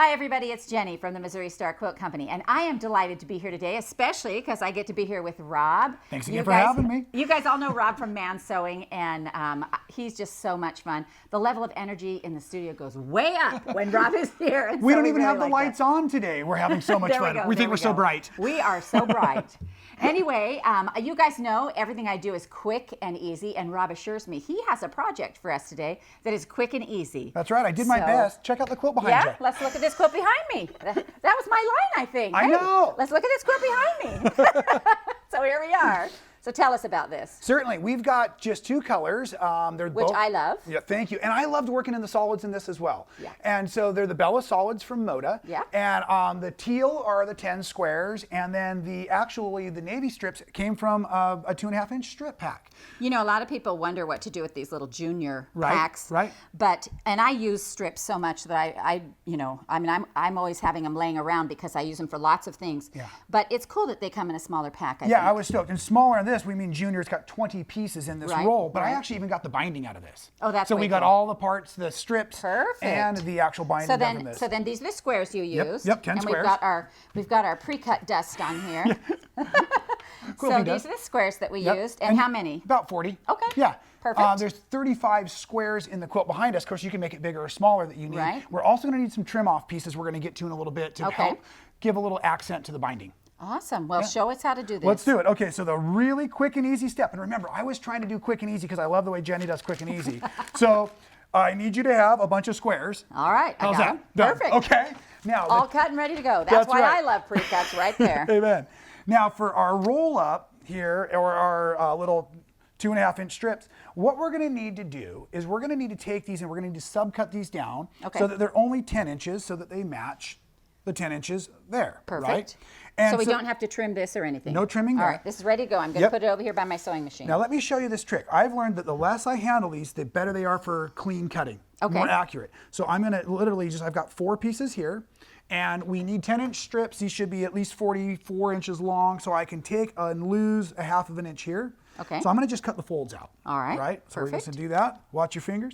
Hi everybody, it's Jenny from the Missouri Star Quilt Company, and I am delighted to be here today, especially because I get to be here with Rob. Thanks again for having me. You guys all know Rob from Man Sewing, and he's just so much fun. The level of energy in the studio goes way up when Rob is here. And we so don't even really have the like lights on today. We're having so much fun. We think we're so bright. We are so bright. Anyway, you guys know everything I do is quick and easy, and Rob assures me he has a project for us today that is quick and easy. That's right. I did my best. Check out the quilt behind you. Yeah, let's look at this quilt behind me. That was my line, I think. I know. Let's look at this quilt behind me. So here we are. So tell us about this. Certainly. We've got just two colors. They're Which both, I love. Yeah, thank you. And I loved working in the solids in this as well. Yeah. And so they're the Bella solids from Moda. Yeah. And the teal are the 10 squares. And then the navy strips came from a 2.5-inch strip pack. You know, a lot of people wonder what to do with these little junior packs. Right. And I use strips so much that I'm always having them laying around because I use them for lots of things. Yeah. But it's cool that they come in a smaller pack, I think. I was stoked. And smaller than this, we mean junior. It's got 20 pieces in this roll. But I actually even got the binding out of this. Oh, that's so we got all the parts, the strips, and the actual binding from this. So then these are the squares you use. Yep, 10 squares. And we've got our pre-cut dust on here. So these are the squares that we used. And how many? About 40. Okay. Yeah. Perfect. There's 35 squares in the quilt behind us. Of course, you can make it bigger or smaller that you need. Right. We're also going to need some trim off pieces we're going to get to in a little bit to help give a little accent to the binding. Awesome. Well, show us how to do this. Let's do it. Okay, so the really quick and easy step. And remember, I was trying to do quick and easy because I love the way Jenny does quick and easy. So I need you to have a bunch of squares. All right. How's I got that? them. Perfect. Okay. Now, all cut and ready to go. That's why I love pre-cuts right there. Amen. Now, for our roll up here, or our little 2.5-inch strips, what we're going to need to do is we're going to need to take these and we're going to need to subcut these down so that they're only 10 inches so that they match the 10 inches there. Perfect. Right? And so we don't have to trim this or anything? No trimming there. All right, this is ready to go. I'm going to put it over here by my sewing machine. Now let me show you this trick. I've learned that the less I handle these, the better they are for clean cutting. More accurate. So I'm going to literally I've got 4 pieces here. And we need 10-inch strips. These should be at least 44 inches long. So I can take and lose a 1/2 inch here. Okay. So I'm going to just cut the folds out. All right. Right? So Perfect. we're just going to do that. Watch your fingers.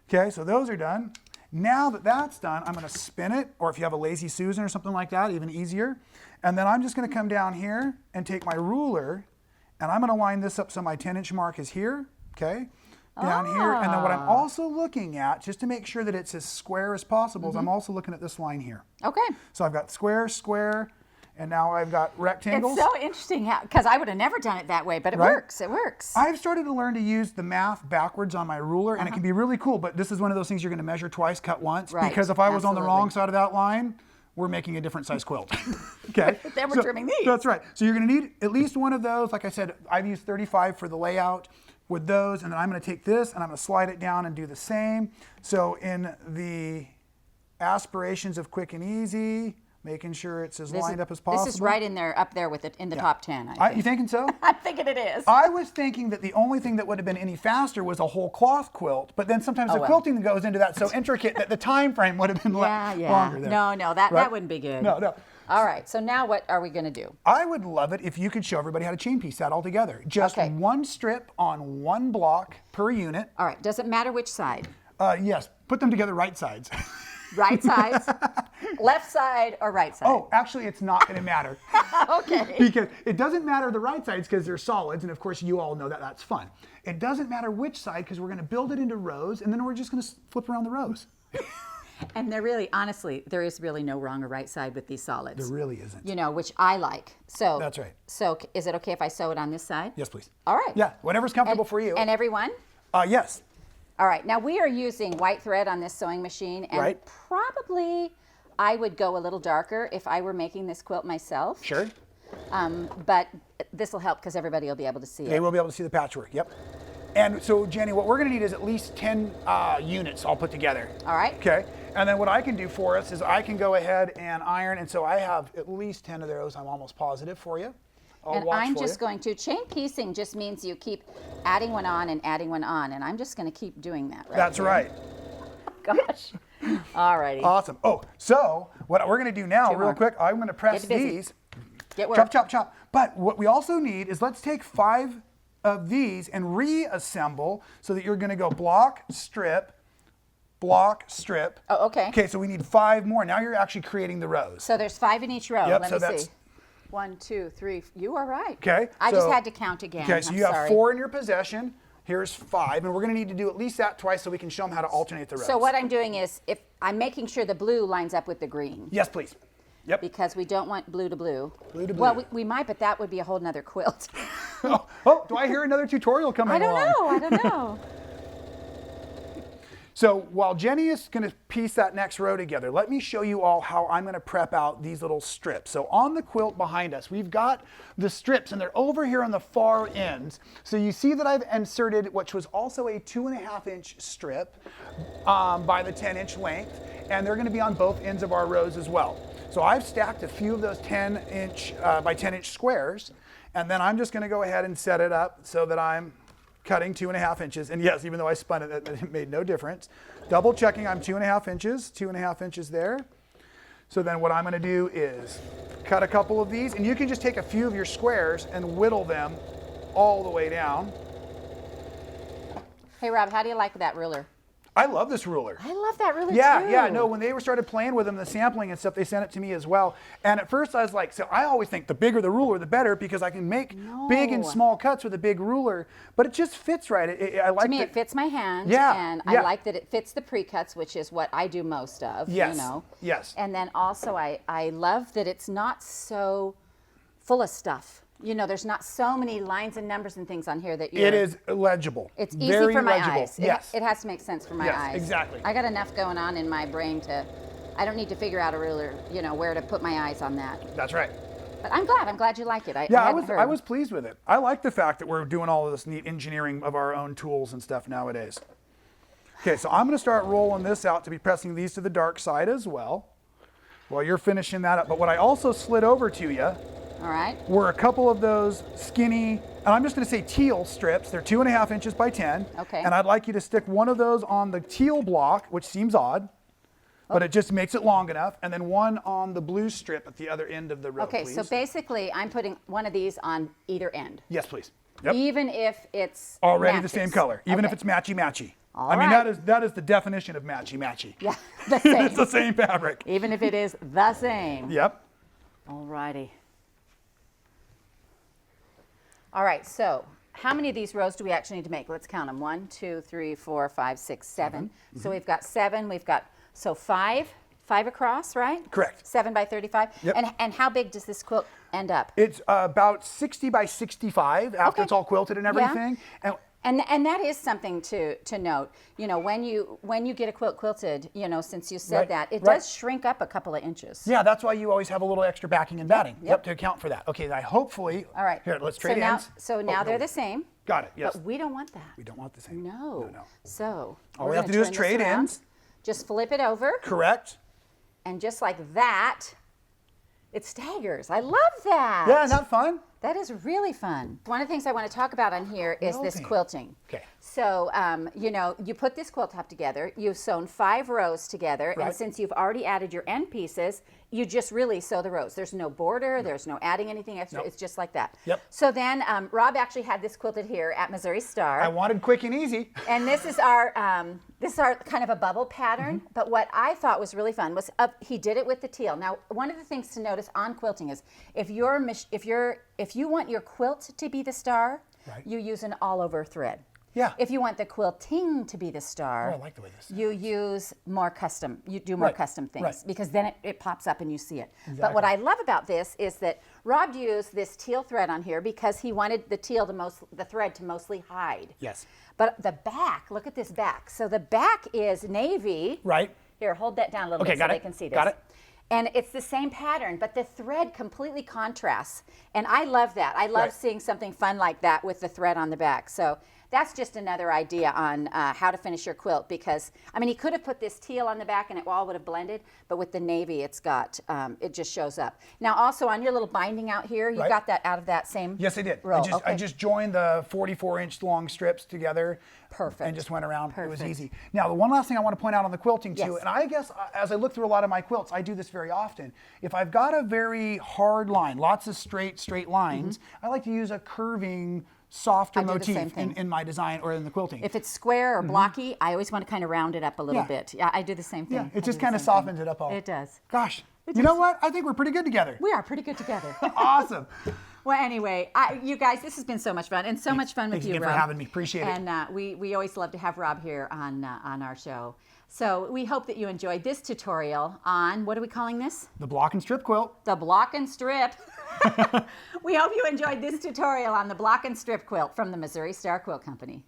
Okay, so those are done. Now that that's done, I'm going to spin it, or if you have a Lazy Susan or something like that, even easier. And then I'm just going to come down here and take my ruler, and I'm going to line this up so my 10-inch mark is here, okay? Down here. And then what I'm also looking at, just to make sure that it's as square as possible, is I'm also looking at this line here. Okay. So I've got square, square, and now I've got rectangles. It's so interesting because I would have never done it that way, but it works. It works. I've started to learn to use the math backwards on my ruler, and it can be really cool, but this is one of those things you're going to measure twice, cut once, because if I was on the wrong side of that line, we're making a different size quilt. Okay. Then we're trimming these. That's right. So you're going to need at least one of those. Like I said, I've used 35 for the layout with those, and then I'm going to take this and I'm going to slide it down and do the same. So in the aspirations of quick and easy, making sure it's as lined up as possible. This is right in there, up there with it in the top 10. I think. You thinking so? I'm thinking it is. I was thinking that the only thing that would have been any faster was a whole cloth quilt, but then sometimes the quilting goes into that so intricate that the time frame would have been longer there. No, that wouldn't be good. No. All right, so now what are we going to do? I would love it if you could show everybody how to chain piece that all together. Just one strip on one block per unit. All right, does it matter which side? Yes, put them together right sides. Right sides? Left side or right side? Oh, actually, it's not going to matter. Okay. Because it doesn't matter the right sides because they're solids, and of course you all know that that's fun. It doesn't matter which side because we're going to build it into rows, and then we're just going to flip around the rows. And honestly, there is really no wrong or right side with these solids. There really isn't. You know, which I like. So that's right. So is it okay if I sew it on this side? Yes, please. All right. Yeah, whatever's comfortable for you. And everyone? Yes. All right. Now we are using white thread on this sewing machine, and probably I would go a little darker if I were making this quilt myself. Sure. But this will help because everybody will be able to see it. They will be able to see the patchwork. Yep. And so, Jenny, what we're going to need is at least 10 units all put together. All right. Okay. And then what I can do for us is I can go ahead and iron. And so I have at least 10 of those, I'm almost positive, for you. I'm just going to, chain piecing just means you keep adding one on and adding one on. And I'm just going to keep doing that right That's here. right. Gosh. All righty. Awesome. Oh, so what we're going to do now, real quick, I'm going to press these. Get work. Chop, chop, chop. But what we also need is let's take 5 of these and reassemble so that you're going to go block, strip, block strip. Oh, okay. Okay, so we need 5 more. Now you're actually creating the rows. So there's 5 in each row. Yep, Let so me that's- see. 1, 2, 3. You are right. Okay. I just had to count again. Okay, so I'm you have sorry. 4 in your possession. Here's 5, and we're going to need to do at least that twice so we can show them how to alternate the rows. So what I'm doing is, if I'm making sure the blue lines up with the green. Yes, please. Yep. Because we don't want blue to blue. Blue to blue. Well, we might, but that would be a whole nother quilt. Oh, do I hear another tutorial coming I don't along? know. I don't know. So while Jenny is going to piece that next row together, let me show you all how I'm going to prep out these little strips. So on the quilt behind us, we've got the strips, and they're over here on the far ends. So you see that I've inserted, which was also a 2.5-inch strip by the 10-inch length, and they're going to be on both ends of our rows as well. So I've stacked a few of those 10-inch by 10-inch squares, and then I'm just going to go ahead and set it up so that I'm cutting 2.5 inches. And yes, even though I spun it, it made no difference. Double checking, I'm 2.5 inches, 2.5 inches there. So then what I'm going to do is cut a couple of these, and you can just take a few of your squares and whittle them all the way down. Hey, Rob, how do you like that ruler? I love this ruler. I love that ruler too. Yeah, no, when they started playing with them, the sampling and stuff, they sent it to me as well. And at first I was like, so I always think the bigger the ruler, the better, because I can make big and small cuts with a big ruler, but it just fits right. I like to me, it fits my hand, Yeah, and I like that it fits the pre-cuts, which is what I do most of, Yes, you know. yes. And then also I love that it's not so full of stuff. You know, there's not so many lines and numbers and things on here that you're... It is legible. It's easy Very for my legible. eyes. Yes. It has to make sense for my Yes, eyes. exactly. I got enough going on in my brain to... I don't need to figure out a ruler, you know, where to put my eyes on that. That's right. But I'm glad you like it. I was pleased with it. I like the fact that we're doing all of this neat engineering of our own tools and stuff nowadays. Okay, so I'm going to start rolling this out to be pressing these to the dark side as well while you're finishing that up. But what I also slid over to you all right. were a couple of those skinny, and I'm just going to say teal strips. They're 2.5 inches by 10. Okay. And I'd like you to stick one of those on the teal block, which seems odd, but it just makes it long enough, and then one on the blue strip at the other end of the row, Okay, please. so basically I'm putting one of these on either end. Yes, please. Yep. Even if it's Already matches. the same color, even if Okay. it's matchy-matchy. All I mean, right. that is the definition of matchy-matchy. Yeah, the same. It's the same fabric. Even if it is the same. Yep. All righty. All right, so how many of these rows do we actually need to make? Let's count them. 1, 2, 3, 4, 5, 6, 7. So we've got 7. We've got, so 5 across, right? Correct. 7 by 35. Yep. And how big does this quilt end up? It's about 60 by 65 after Okay. it's all quilted and everything. And that is something to note. You know, when you get a quilt quilted, you know, since you said Right, that, it right. does shrink up a couple of inches. Yeah, that's why you always have a little extra backing and batting. Yep. To account for that. Okay, I hopefully. All right. Here, let's trade ends. So now Oh, they're no. the same. Got it. Yes. But we don't want that. We don't want the same. No. No. So All we're we have to gonna do is turn this trade around. ends. Just flip it over, Correct. and just like that, it staggers. I love that. Yeah, isn't that fun? That is really fun. One of the things I want to talk about on here is this Quilting. quilting. Okay. So, you know, you put this quilt top together, you've sewn 5 rows together, and Right. since you've already added your end pieces, you just really sew the rows. There's no border, there's no adding anything extra, Nope. it's just like that. Yep. So then, Rob actually had this quilted here at Missouri Star. I wanted quick and easy. And this is our kind of a bubble pattern. But what I thought was really fun was he did it with the teal. Now, one of the things to notice on quilting is if you want your quilt to be the star, Right. you use an all-over thread. Yeah. If you want the quilting to be the star, Oh, I like the way this you use more custom. You do more Right, custom things right. because then it pops up and you see it. But Exactly. what I love about this is that Rob used this teal thread on here because he wanted the thread to mostly hide. Yes. But the back, look at this back. So the back is navy. Right. Here, hold that down a little Okay, bit got so it. they can see this. Got it. And it's the same pattern, but the thread completely contrasts. And I love that. I love Right. seeing something fun like that with the thread on the back. So that's just another idea on how to finish your quilt because, I mean, he could have put this teal on the back and it all would have blended, but with the navy, it's got, it just shows up. Now, also on your little binding out here, you Right. got that out of that same Yes, I did. row. I Okay. just joined the 44-inch long strips together. Perfect. And just went around. It was Perfect. easy. Now, the one last thing I want to point out on the quilting too, Yes. and I guess as I look through a lot of my quilts, I do this very often. If I've got a very hard line, lots of straight lines, I like to use a curving softer I do the same motif thing. in my design or in the quilting. If it's square or blocky, I always want to kind of round it up a little Yeah. bit. Yeah, I do the same thing. Yeah, I it do just the kind of same thing. softens it up all. It does. Gosh, you know what? I think we're pretty good together. We are pretty good together. Awesome. Well, anyway, you guys, this has been so much fun, and so much fun with Thanks you, again Rob. for having me. Appreciate it. And we always love to have Rob here on our show. So we hope that you enjoyed this tutorial on, what are we calling this? The block and strip quilt. The block and strip. We hope you enjoyed this tutorial on the block and strip quilt from the Missouri Star Quilt Company.